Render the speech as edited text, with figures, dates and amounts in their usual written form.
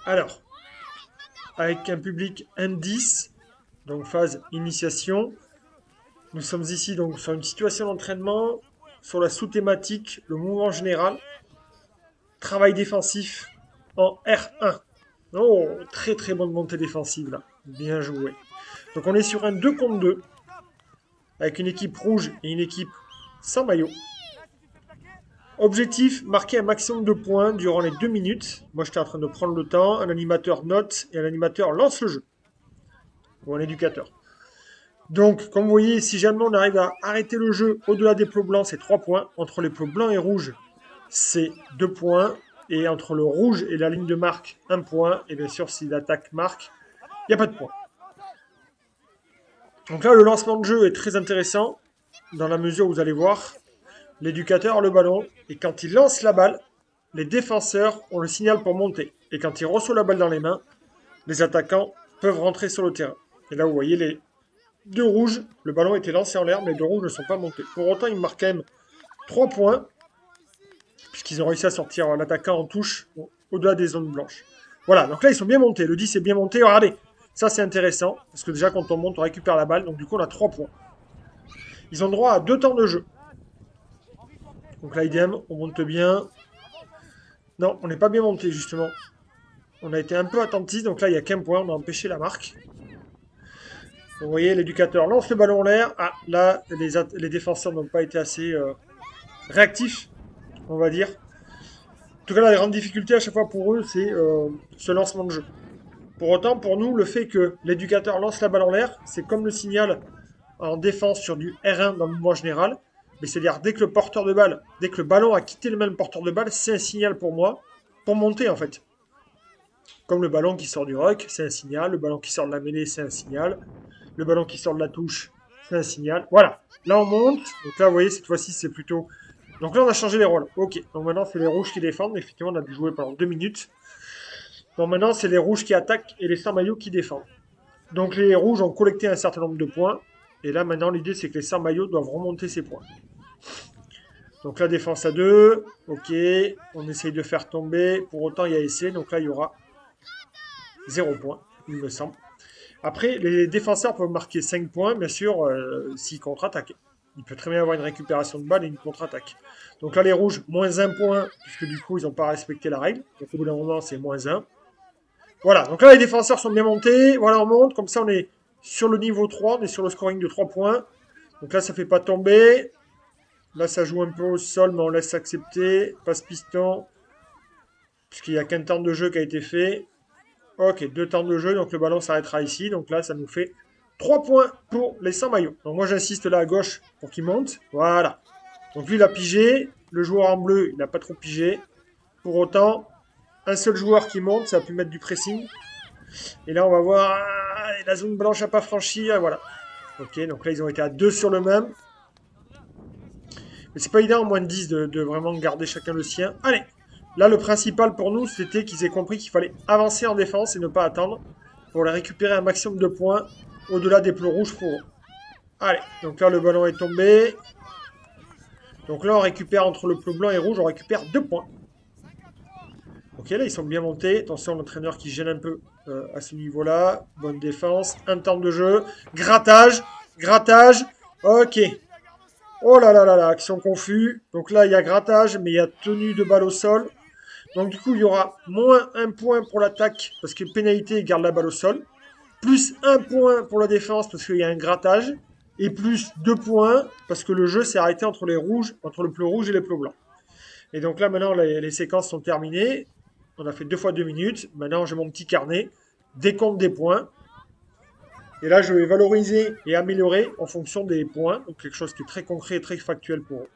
Alors, avec un public M10, donc phase initiation, nous sommes ici donc sur une situation d'entraînement, sur la sous-thématique, le mouvement général, travail défensif en R1. Oh, très très bonne montée défensive là. Bien joué. Donc on est sur un 2 contre 2, avec une équipe rouge et une équipe sans maillot. Objectif, marquer un maximum de points durant les 2 minutes. Moi j'étais en train de prendre le temps, un animateur note et un animateur lance le jeu. Ou un éducateur. Donc, comme vous voyez, si jamais on arrive à arrêter le jeu au-delà des plots blancs, c'est 3 points. Entre les plots blancs et rouges, c'est 2 points. Et entre le rouge et la ligne de marque, 1 point. Et bien sûr, si l'attaque marque, il n'y a pas de point. Donc là, le lancement de jeu est très intéressant, dans la mesure où vous allez voir, l'éducateur a le ballon, et quand il lance la balle, les défenseurs ont le signal pour monter. Et quand il reçoit la balle dans les mains, les attaquants peuvent rentrer sur le terrain. Et là, vous voyez les deux rouges, le ballon a été lancé en l'air, mais les deux rouges ne sont pas montés. Pour autant, ils marquent quand même 3 points, puisqu'ils ont réussi à sortir l'attaquant en touche au-delà des zones blanches. Voilà, donc là, ils sont bien montés. Le 10 est bien monté. Regardez, ça c'est intéressant, parce que déjà, quand on monte, on récupère la balle, donc du coup, on a 3 points. Ils ont droit à 2 temps de jeu. Donc là, idem, on monte bien. Non, on n'est pas bien monté, justement. On a été un peu attentif, donc là, il n'y a qu'un point, on a empêché la marque. Vous voyez, l'éducateur lance le ballon en l'air. Ah, là, les défenseurs n'ont pas été assez réactifs, on va dire. En tout cas, la grande difficulté à chaque fois pour eux, c'est ce lancement de jeu. Pour autant, pour nous, le fait que l'éducateur lance la balle en l'air, c'est comme le signal en défense sur du R1 dans le mouvement général. Mais c'est-à-dire, dès que le porteur de balle, dès que le ballon a quitté le même porteur de balle, c'est un signal pour moi, pour monter en fait. Comme le ballon qui sort du rock, c'est un signal. Le ballon qui sort de la mêlée, c'est un signal. Le ballon qui sort de la touche, c'est un signal. Voilà. Là, on monte. Donc là, vous voyez, cette fois-ci, c'est plutôt... Donc là, on a changé les rôles. Ok. Donc maintenant, c'est les rouges qui défendent. Effectivement, on a dû jouer pendant 2 minutes. Donc maintenant, c'est les rouges qui attaquent et les sans maillots qui défendent. Donc les rouges ont collecté un certain nombre de points. Et là, maintenant, l'idée, c'est que les sans maillots doivent remonter ces points. Donc la défense à 2. Ok. On essaye de faire tomber. Pour autant, il y a essai. Donc là, il y aura 0 point, il me semble. Après, les défenseurs peuvent marquer 5 points, bien sûr, s'ils contre-attaquent. Il peut très bien avoir une récupération de balle et une contre-attaque. Donc là, les rouges, moins 1 point, puisque du coup, ils n'ont pas respecté la règle. Donc au bout d'un moment, c'est moins 1. Voilà, donc là, les défenseurs sont bien montés. Voilà, on monte. Comme ça, on est sur le niveau 3. On est sur le scoring de 3 points. Donc là, ça ne fait pas tomber. Là, ça joue un peu au sol, mais on laisse accepter. Passe piston, puisqu'il n'y a qu'un temps de jeu qui a été fait. Ok, 2 temps de jeu, donc le ballon s'arrêtera ici. Donc là, ça nous fait 3 points pour les 100 maillots. Donc moi, j'insiste là à gauche pour qu'il monte. Voilà. Donc lui, il a pigé. Le joueur en bleu, il n'a pas trop pigé. Pour autant, un seul joueur qui monte, ça a pu mettre du pressing. Et là, on va voir. La zone blanche n'a pas franchi. Voilà. Ok, donc là, ils ont été à 2 sur le même. Mais c'est pas évident en moins de 10 de vraiment garder chacun le sien. Allez. Là, le principal pour nous, c'était qu'ils aient compris qu'il fallait avancer en défense et ne pas attendre pour récupérer un maximum de points au-delà des plots rouges pour eux. Allez, donc là, le ballon est tombé. Donc là, on récupère entre le plot blanc et rouge, on récupère 2 points. Ok, là, ils sont bien montés. Attention, l'entraîneur qui gêne un peu à ce niveau-là. Bonne défense. Un temps de jeu. Grattage. Grattage. Ok. Oh là là là là, action confus. Donc là, il y a grattage, mais il y a tenue de balle au sol. Donc du coup, il y aura moins 1 point pour l'attaque, parce que pénalité, il garde la balle au sol. Plus 1 point pour la défense, parce qu'il y a un grattage. Et plus 2 points, parce que le jeu s'est arrêté entre les rouges, entre le plot rouge et les plots blancs. Et donc là, maintenant, les séquences sont terminées. On a fait 2 fois 2 minutes. Maintenant, j'ai mon petit carnet. Décompte des points. Et là, je vais valoriser et améliorer en fonction des points. Donc quelque chose qui est très concret et très factuel pour eux.